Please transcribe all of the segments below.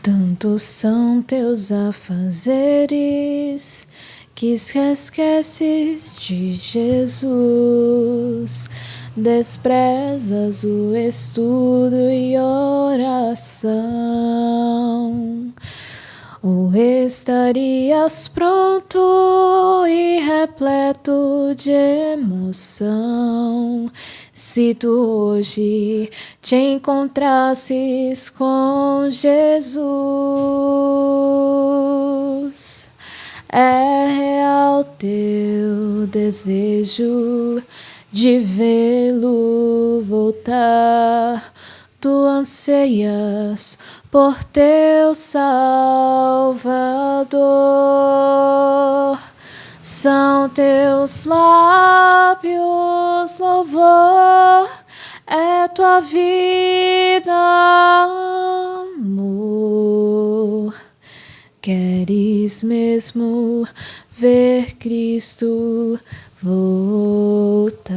Tantos são teus afazeres que esqueces de Jesus, desprezas o estudo e oração. Ou estarias pronto e repleto de emoção se tu hoje te encontrasses com Jesus? É real teu desejo de vê-lo voltar. Tu anseias por teu Salvador. São teus lábios louvor, é tua vida amor. Queres mesmo ver Cristo voltar?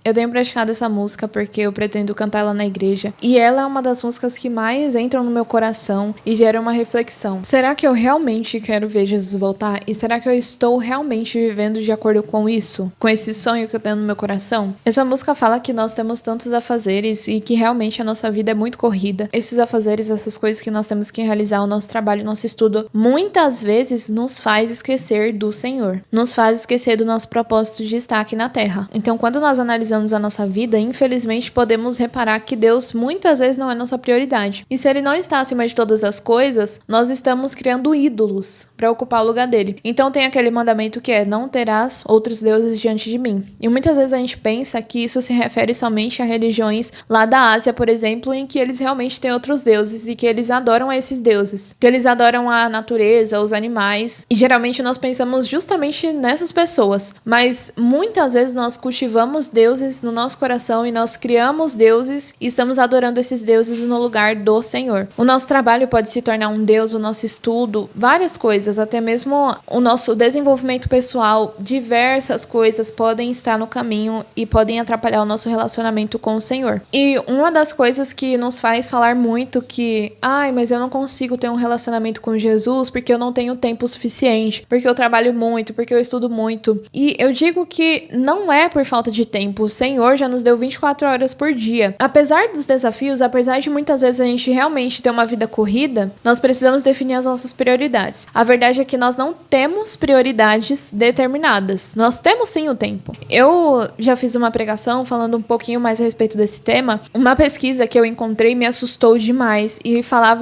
Eu tenho praticado essa música porque eu pretendo cantar ela na igreja. E ela é uma das músicas que mais entram no meu coração e geram uma reflexão. Será que eu realmente quero ver Jesus voltar? E será que eu estou realmente vivendo de acordo com isso? Com esse sonho que eu tenho no meu coração? Essa música fala que nós temos tantos afazeres e que realmente a nossa vida é muito corrida. Esses afazeres, essas coisas que nós temos que realizar, o nosso trabalho, o nosso estudo, muitas vezes nos faz esquecer do Senhor. Nos faz esquecer do nosso propósito de estar aqui na Terra. Então, quando nós analisamos a nossa vida, infelizmente podemos reparar que Deus muitas vezes não é nossa prioridade. E se Ele não está acima de todas as coisas, nós estamos criando ídolos para ocupar o lugar dele. Então tem aquele mandamento que é: não terás outros deuses diante de mim. E muitas vezes a gente pensa que isso se refere somente a religiões lá da Ásia, por exemplo, em que eles realmente têm outros deuses e que eles adoram esses deuses. Que eles adoram a natureza, os animais. E geralmente nós pensamos justamente nessas pessoas. Mas muitas vezes nós cultivamos deuses no nosso coração e nós criamos deuses e estamos adorando esses deuses no lugar do Senhor. O nosso trabalho pode se tornar um deus, o nosso estudo, várias coisas, até mesmo o nosso desenvolvimento pessoal, diversas coisas podem estar no caminho e podem atrapalhar o nosso relacionamento com o Senhor. E uma das coisas que nos faz falar muito que, mas eu não consigo ter um relacionamento com Jesus porque eu não tenho tempo suficiente, porque eu trabalho muito, porque eu estudo muito. E eu digo que não é por falta de tempo. O Senhor já nos deu 24 horas por dia. Apesar dos desafios, apesar de muitas vezes a gente realmente ter uma vida corrida, nós precisamos definir as nossas prioridades. A verdade é que nós não temos prioridades determinadas. Nós temos sim o tempo. Eu já fiz uma pregação falando um pouquinho mais a respeito desse tema. Uma pesquisa que eu encontrei me assustou demais e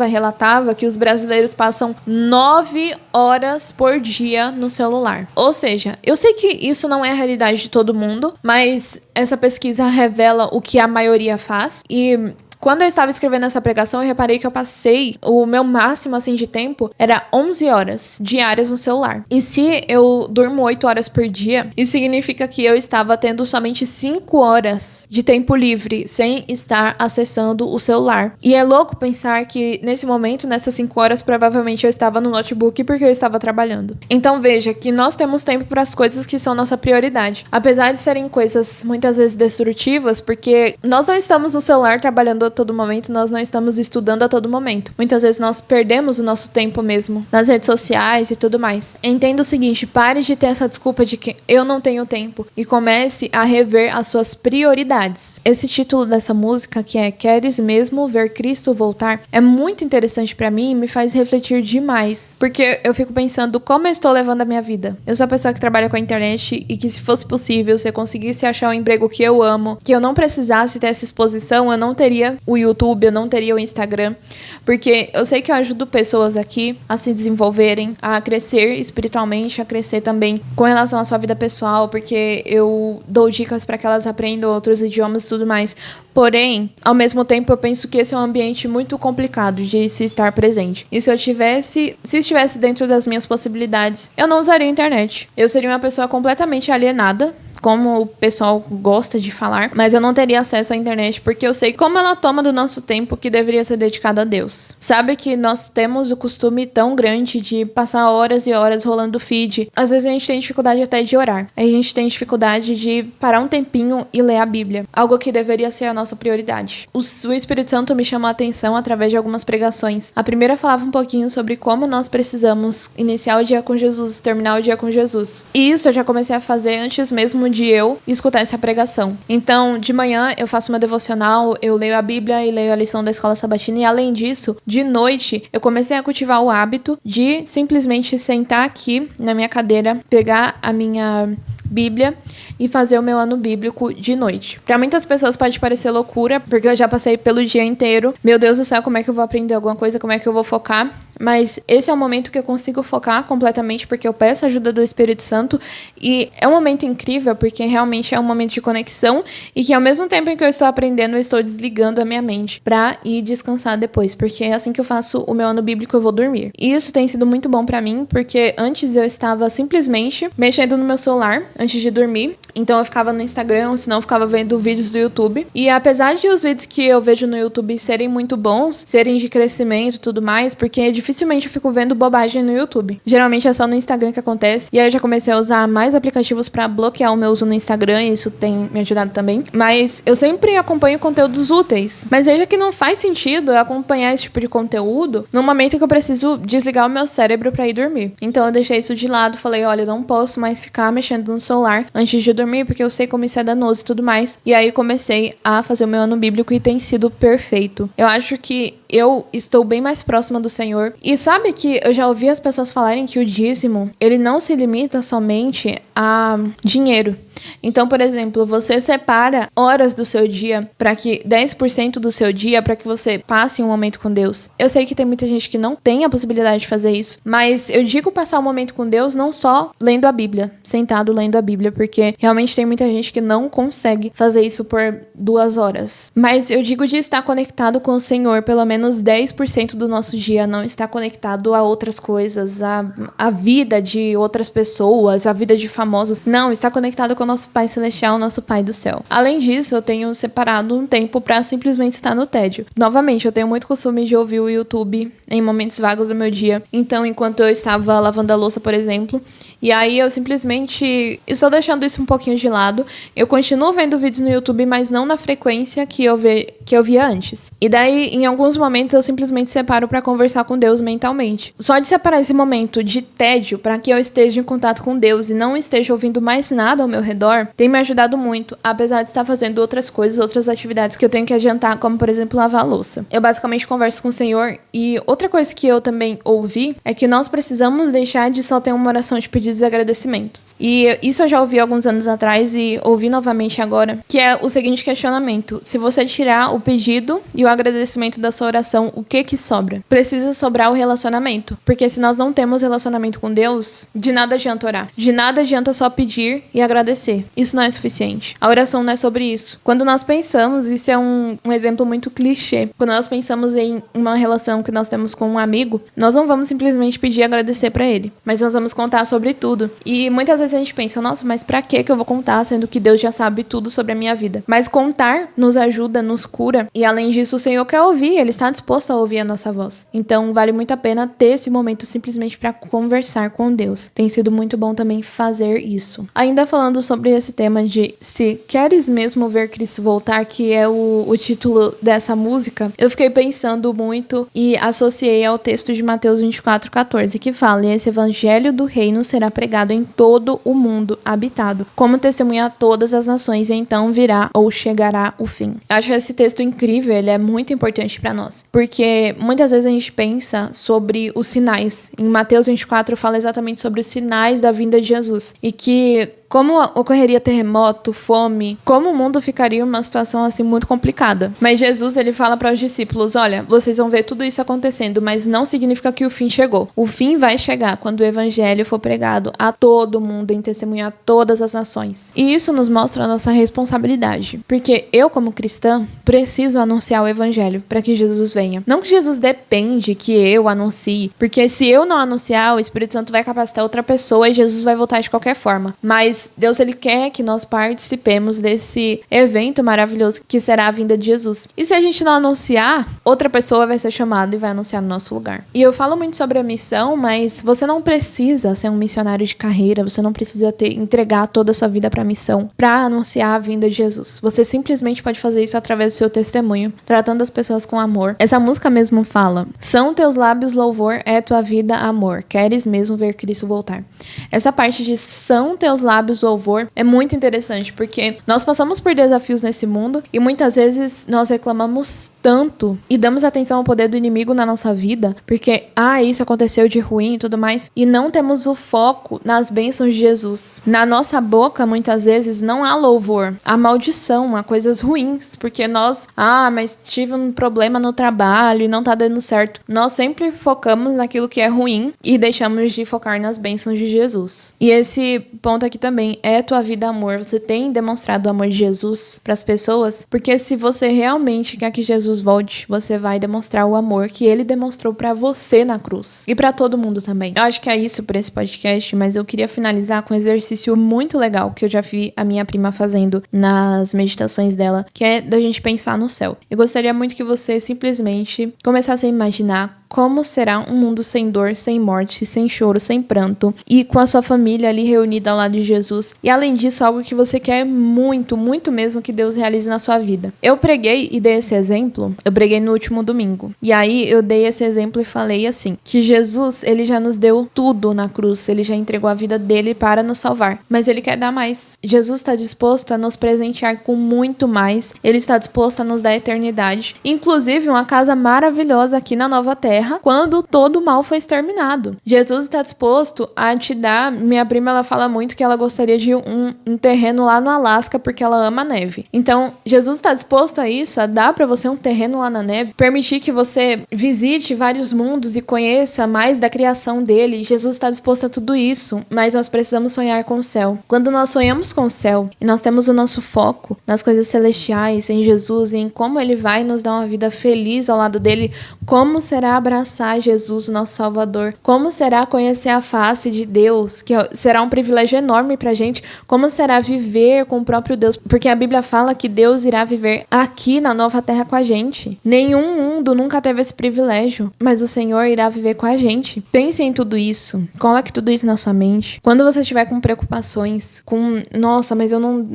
relatava que os brasileiros passam 9 horas por dia no celular. Ou seja, eu sei que isso não é a realidade de todo mundo, mas essa pesquisa revela o que a maioria faz. E quando eu estava escrevendo essa pregação, eu reparei que eu passei, o meu máximo assim de tempo era 11 horas diárias no celular. E se eu durmo 8 horas por dia, isso significa que eu estava tendo somente 5 horas de tempo livre sem estar acessando o celular. E é louco pensar que nesse momento, nessas 5 horas, provavelmente eu estava no notebook porque eu estava trabalhando. Então veja que nós temos tempo para as coisas que são nossa prioridade. Apesar de serem coisas muitas vezes destrutivas, porque nós não estamos no celular trabalhando a todo momento, nós não estamos estudando a todo momento. Muitas vezes nós perdemos o nosso tempo mesmo nas redes sociais e tudo mais. Entenda o seguinte: pare de ter essa desculpa de que eu não tenho tempo e comece a rever as suas prioridades. Esse título dessa música, que é Queres Mesmo Ver Cristo Voltar, é muito interessante pra mim e me faz refletir demais, porque eu fico pensando como eu estou levando a minha vida. Eu sou a pessoa que trabalha com a internet e que, se fosse possível, se eu conseguisse achar um emprego que eu amo, que eu não precisasse ter essa exposição, eu não teria o YouTube, eu não teria o Instagram, porque eu sei que eu ajudo pessoas aqui a se desenvolverem, a crescer espiritualmente, a crescer também com relação à sua vida pessoal, porque eu dou dicas para que elas aprendam outros idiomas e tudo mais. Porém, ao mesmo tempo, eu penso que esse é um ambiente muito complicado de se estar presente. E se estivesse dentro das minhas possibilidades, eu não usaria a internet. Eu seria uma pessoa completamente alienada como o pessoal gosta de falar, mas eu não teria acesso à internet porque eu sei como ela toma do nosso tempo que deveria ser dedicado a Deus. Sabe que nós temos o costume tão grande de passar horas e horas rolando feed. Às vezes a gente tem dificuldade até de orar. A gente tem dificuldade de parar um tempinho e ler a Bíblia. Algo que deveria ser a nossa prioridade. O Espírito Santo me chamou a atenção através de algumas pregações. A primeira falava um pouquinho sobre como nós precisamos iniciar o dia com Jesus, terminar o dia com Jesus. E isso eu já comecei a fazer antes mesmo de eu escutar essa pregação. Então, de manhã eu faço uma devocional, eu leio a Bíblia e leio a lição da escola sabatina. E além disso, de noite, eu comecei a cultivar o hábito de simplesmente sentar aqui na minha cadeira, pegar a minha Bíblia e fazer o meu ano bíblico de noite. Para muitas pessoas pode parecer loucura, porque eu já passei pelo dia inteiro. Meu Deus do céu, como é que eu vou aprender alguma coisa? Como é que eu vou focar? Mas esse é o momento que eu consigo focar completamente, porque eu peço a ajuda do Espírito Santo, e é um momento incrível, porque realmente é um momento de conexão, e que ao mesmo tempo em que eu estou aprendendo, eu estou desligando a minha mente pra ir descansar depois, porque é assim que eu faço o meu ano bíblico, eu vou dormir. E isso tem sido muito bom pra mim, porque antes eu estava simplesmente mexendo no meu celular antes de dormir, então eu ficava no Instagram, ou senão eu ficava vendo vídeos do YouTube, e apesar de os vídeos que eu vejo no YouTube serem muito bons, serem de crescimento e tudo mais, porque dificilmente eu fico vendo bobagem no YouTube. Geralmente é só no Instagram que acontece. E aí eu já comecei a usar mais aplicativos pra bloquear o meu uso no Instagram, e isso tem me ajudado também. Mas eu sempre acompanho conteúdos úteis. Mas veja que não faz sentido eu acompanhar esse tipo de conteúdo no momento que eu preciso desligar o meu cérebro pra ir dormir. Então eu deixei isso de lado, falei, olha, eu não posso mais ficar mexendo no celular antes de dormir, porque eu sei como isso é danoso e tudo mais. E aí comecei a fazer o meu ano bíblico e tem sido perfeito. Eu acho que eu estou bem mais próxima do Senhor. E sabe que eu já ouvi as pessoas falarem que o dízimo, ele não se limita somente a dinheiro. Então, por exemplo, você separa horas do seu dia para que 10% do seu dia para que você passe um momento com Deus. Eu sei que tem muita gente que não tem a possibilidade de fazer isso, mas eu digo passar um momento com Deus não só lendo a Bíblia, sentado lendo a Bíblia, porque realmente tem muita gente que não consegue fazer isso por 2 horas. Mas eu digo de estar conectado com o Senhor, pelo menos 10% do nosso dia não está conectado a outras coisas, a vida de outras pessoas, a vida de famosos. Não, está conectado com o nosso Pai Celestial, o nosso Pai do céu. Além disso, eu tenho separado um tempo para simplesmente estar no tédio. Novamente, eu tenho muito costume de ouvir o YouTube em momentos vagos do meu dia. Então, enquanto eu estava lavando a louça, por exemplo, e aí eu simplesmente estou deixando isso um pouquinho de lado. Eu continuo vendo vídeos no YouTube, mas não na frequência que eu via antes. E daí, em alguns momentos, eu simplesmente separo para conversar com Deus mentalmente. Só de separar esse momento de tédio para que eu esteja em contato com Deus e não esteja ouvindo mais nada ao meu redor, tem me ajudado muito, apesar de estar fazendo outras coisas, outras atividades que eu tenho que adiantar, como, por exemplo, lavar a louça. Eu basicamente converso com o Senhor. E outra coisa que eu também ouvi é que nós precisamos deixar de só ter uma oração de pedidos e agradecimentos. E isso eu já ouvi alguns anos atrás e ouvi novamente agora, que é o seguinte questionamento: se você tirar o pedido e o agradecimento da sua oração, o que sobra? Precisa sobrar o relacionamento. Porque se nós não temos relacionamento com Deus, de nada adianta orar. De nada adianta só pedir e agradecer. Isso não é suficiente. A oração não é sobre isso. Quando nós pensamos, isso é um exemplo muito clichê. Quando nós pensamos em uma relação que nós temos com um amigo, nós não vamos simplesmente pedir e agradecer pra ele, mas nós vamos contar sobre tudo. E muitas vezes a gente pensa, nossa, mas pra que eu vou contar, sendo que Deus já sabe tudo sobre a minha vida? Mas contar nos ajuda, nos cura, e além disso o Senhor quer ouvir, Ele está disposto a ouvir a nossa voz. Então vale muito a pena ter esse momento simplesmente pra conversar com Deus. Tem sido muito bom também fazer isso. Ainda falando sobre esse tema de se queres mesmo ver Cristo voltar, que é o título dessa música, eu fiquei pensando muito e associei ao texto de Mateus 24:14, que fala: "E esse evangelho do reino será pregado em todo o mundo habitado, como testemunha a todas as nações, e então virá ou chegará o fim." Eu acho esse texto incrível, ele é muito importante para nós, porque muitas vezes a gente pensa sobre os sinais. Em Mateus 24 fala exatamente sobre os sinais da vinda de Jesus, e que como ocorreria terremoto, fome, como o mundo ficaria em uma situação assim muito complicada. Mas Jesus, ele fala para os discípulos: olha, vocês vão ver tudo isso acontecendo, mas não significa que o fim chegou. O fim vai chegar quando o evangelho for pregado a todo mundo, em testemunhar a todas as nações. E isso nos mostra a nossa responsabilidade, porque eu, como cristã, preciso anunciar o evangelho para que Jesus venha. Não que Jesus depende que eu anuncie, porque se eu não anunciar, o Espírito Santo vai capacitar outra pessoa e Jesus vai voltar de qualquer forma. Mas Deus, ele ele quer que nós participemos desse evento maravilhoso que será a vinda de Jesus. E se a gente não anunciar, outra pessoa vai ser chamada e vai anunciar no nosso lugar. E eu falo muito sobre a missão, mas você não precisa ser um missionário de carreira, você não precisa entregar toda a sua vida para a missão, para anunciar a vinda de Jesus. Você simplesmente pode fazer isso através do seu testemunho, tratando as pessoas com amor. Essa música mesmo fala: são teus lábios louvor, é tua vida amor, queres mesmo ver Cristo voltar. Essa parte de são teus lábios louvor é muito interessante, porque nós passamos por desafios nesse mundo e muitas vezes nós reclamamos tanto e damos atenção ao poder do inimigo na nossa vida, porque, isso aconteceu de ruim e tudo mais, e não temos o foco nas bênçãos de Jesus. Na nossa boca, muitas vezes, não há louvor, há maldição, há coisas ruins, porque nós, mas tive um problema no trabalho e não tá dando certo. Nós sempre focamos naquilo que é ruim e deixamos de focar nas bênçãos de Jesus. E esse ponto aqui também é tua vida amor. Você tem demonstrado o amor de Jesus para as pessoas, porque se você realmente quer que Jesus volte, você vai demonstrar o amor que ele demonstrou pra você na cruz. E pra todo mundo também. Eu acho que é isso pra esse podcast, mas eu queria finalizar com um exercício muito legal que eu já vi a minha prima fazendo nas meditações dela, que é da gente pensar no céu. Eu gostaria muito que você simplesmente começasse a imaginar como será um mundo sem dor, sem morte, sem choro, sem pranto, e com a sua família ali reunida ao lado de Jesus. E além disso, algo que você quer muito, muito mesmo que Deus realize na sua vida. Eu preguei e dei esse exemplo, eu preguei no último domingo. E aí eu dei esse exemplo e falei assim, que Jesus, ele já nos deu tudo na cruz, ele já entregou a vida dele para nos salvar, mas ele quer dar mais. Jesus está disposto a nos presentear com muito mais, ele está disposto a nos dar a eternidade, inclusive uma casa maravilhosa aqui na Nova Terra, quando todo o mal foi exterminado. Jesus está disposto a te dar, minha prima ela fala muito que ela gostaria de um terreno lá no Alasca porque ela ama a neve. Então, Jesus está disposto a isso, a dar para você um terreno lá na neve, permitir que você visite vários mundos e conheça mais da criação dele. Jesus está disposto a tudo isso, mas nós precisamos sonhar com o céu. Quando nós sonhamos com o céu e nós temos o nosso foco nas coisas celestiais, em Jesus e em como ele vai nos dar uma vida feliz ao lado dele, como será abraçar Jesus, nosso Salvador, como será conhecer a face de Deus, que será um privilégio enorme pra gente, como será viver com o próprio Deus, porque a Bíblia fala que Deus irá viver aqui na Nova Terra com a gente. Nenhum mundo nunca teve esse privilégio, mas o Senhor irá viver com a gente. Pense em tudo isso, coloque tudo isso na sua mente. Quando você estiver com preocupações,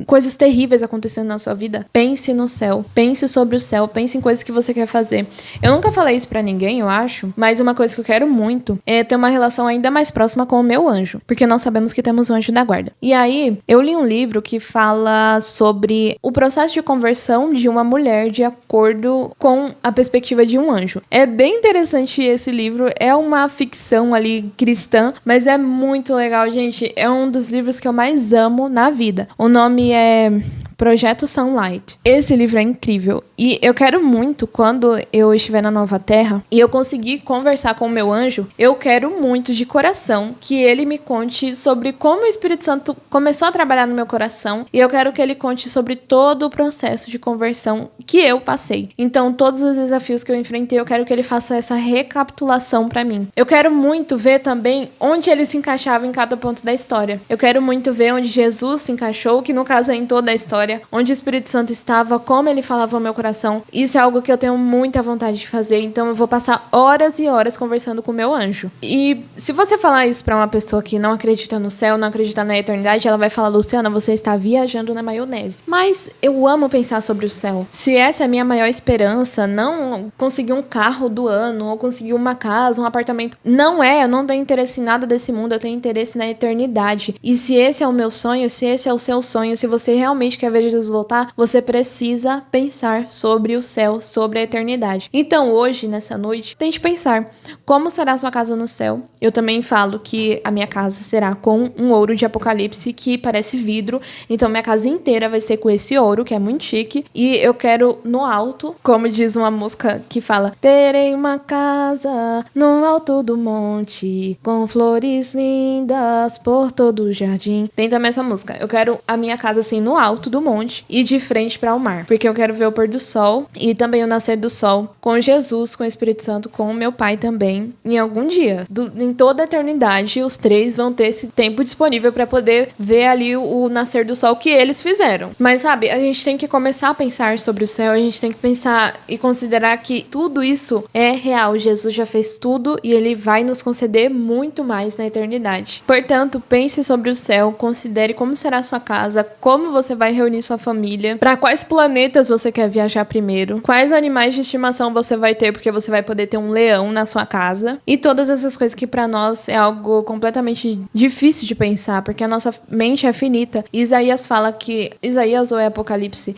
coisas terríveis acontecendo na sua vida, pense no céu, pense sobre o céu, pense em coisas que você quer fazer. Eu nunca falei isso pra ninguém, eu acho, mas uma coisa que eu quero muito é ter uma relação ainda mais próxima com o meu anjo, porque nós sabemos que temos um anjo da guarda. E aí, eu li um livro que fala sobre o processo de conversão de uma mulher de acordo com a perspectiva de um anjo. É bem interessante esse livro, é uma ficção ali cristã, mas é muito legal, gente. É um dos livros que eu mais amo na vida. O nome é Projeto Sunlight. Esse livro é incrível e eu quero muito, quando eu estiver na Nova Terra e eu conseguir conversar com o meu anjo, eu quero muito de coração que ele me conte sobre como o Espírito Santo começou a trabalhar no meu coração, e eu quero que ele conte sobre todo o processo de conversão que eu passei. Então, todos os desafios que eu enfrentei, eu quero que ele faça essa recapitulação pra mim. Eu quero muito ver também onde ele se encaixava em cada ponto da história. Eu quero muito ver onde Jesus se encaixou, que no caso é em toda a história, onde o Espírito Santo estava, como ele falava ao meu coração. Isso é algo que eu tenho muita vontade de fazer, então eu vou passar horas e horas conversando com o meu anjo. E se você falar isso pra uma pessoa que não acredita no céu, não acredita na eternidade, ela vai falar: Luciana, você está viajando na maionese. Mas eu amo pensar sobre o céu. Se essa é a minha maior esperança, não conseguir um carro do ano, ou conseguir uma casa, um apartamento, eu não tenho interesse em nada desse mundo, eu tenho interesse na eternidade. E se esse é o meu sonho, se esse é o seu sonho, se você realmente quer ver Jesus voltar, você precisa pensar sobre o céu, sobre a eternidade. Então hoje, nessa noite, tente pensar como será a sua casa no céu. Eu também falo que a minha casa será com um ouro de Apocalipse que parece vidro, então minha casa inteira vai ser com esse ouro, que é muito chique, e eu quero no alto, como diz uma música que fala: terei uma casa no alto do monte, com flores lindas por todo o jardim. Tem também essa música: eu quero a minha casa assim no alto do monte e de frente para o mar, porque eu quero ver o pôr do sol e também o nascer do sol com Jesus, com o Espírito Santo, com o meu Pai também, em algum dia. Em toda a eternidade, os três vão ter esse tempo disponível para poder ver ali o nascer do sol que eles fizeram. Mas sabe, a gente tem que começar a pensar sobre o céu, a gente tem que pensar e considerar que tudo isso é real. Jesus já fez tudo e ele vai nos conceder muito mais na eternidade. Portanto, pense sobre o céu, considere como será a sua casa, como você vai reunir sua família, para quais planetas você quer viajar primeiro, quais animais de estimação você vai ter, porque você vai poder ter um leão na sua casa, e todas essas coisas que para nós é algo completamente difícil de pensar, porque a nossa mente é finita. Isaías fala que, Isaías ou é Apocalipse?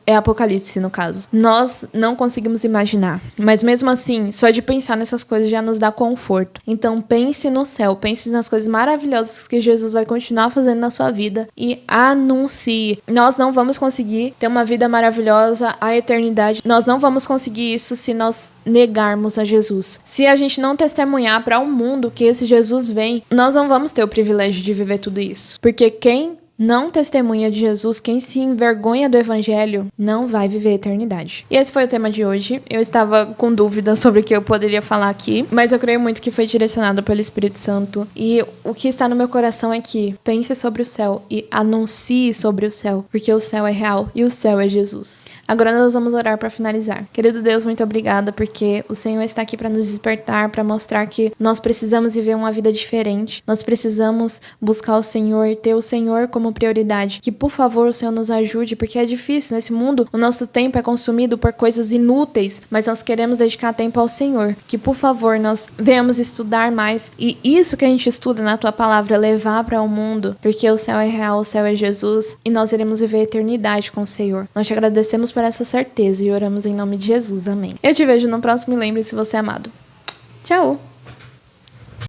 É Apocalipse no caso. Nós não conseguimos imaginar, mas mesmo assim, só de pensar nessas coisas já nos dá conforto. Então pense no céu, pense nas coisas maravilhosas que Jesus vai continuar fazendo na sua vida e anuncie. Nós não vamos conseguir ter uma vida maravilhosa, a eternidade. Nós não vamos conseguir isso se nós negarmos a Jesus. Se a gente não testemunhar para o mundo que esse Jesus vem, nós não vamos ter o privilégio de viver tudo isso. Porque quem não testemunha de Jesus, quem se envergonha do evangelho, não vai viver a eternidade. E esse foi o tema de hoje. Eu estava com dúvidas sobre o que eu poderia falar aqui, mas eu creio muito que foi direcionado pelo Espírito Santo. E o que está no meu coração é que pense sobre o céu e anuncie sobre o céu, porque o céu é real e o céu é Jesus. Agora nós vamos orar para finalizar. Querido Deus, muito obrigada, porque o Senhor está aqui para nos despertar, para mostrar que nós precisamos viver uma vida diferente. Nós precisamos buscar o Senhor, ter o Senhor como prioridade. Que, por favor, o Senhor nos ajude, porque é difícil. Nesse mundo, o nosso tempo é consumido por coisas inúteis, mas nós queremos dedicar tempo ao Senhor. Que, por favor, nós venhamos estudar mais e isso que a gente estuda na Tua Palavra levar para o mundo, porque o céu é real, o céu é Jesus e nós iremos viver a eternidade com o Senhor. Nós te agradecemos por essa certeza e oramos em nome de Jesus. Amém. Eu te vejo no próximo e lembre-se, você é amado. Tchau!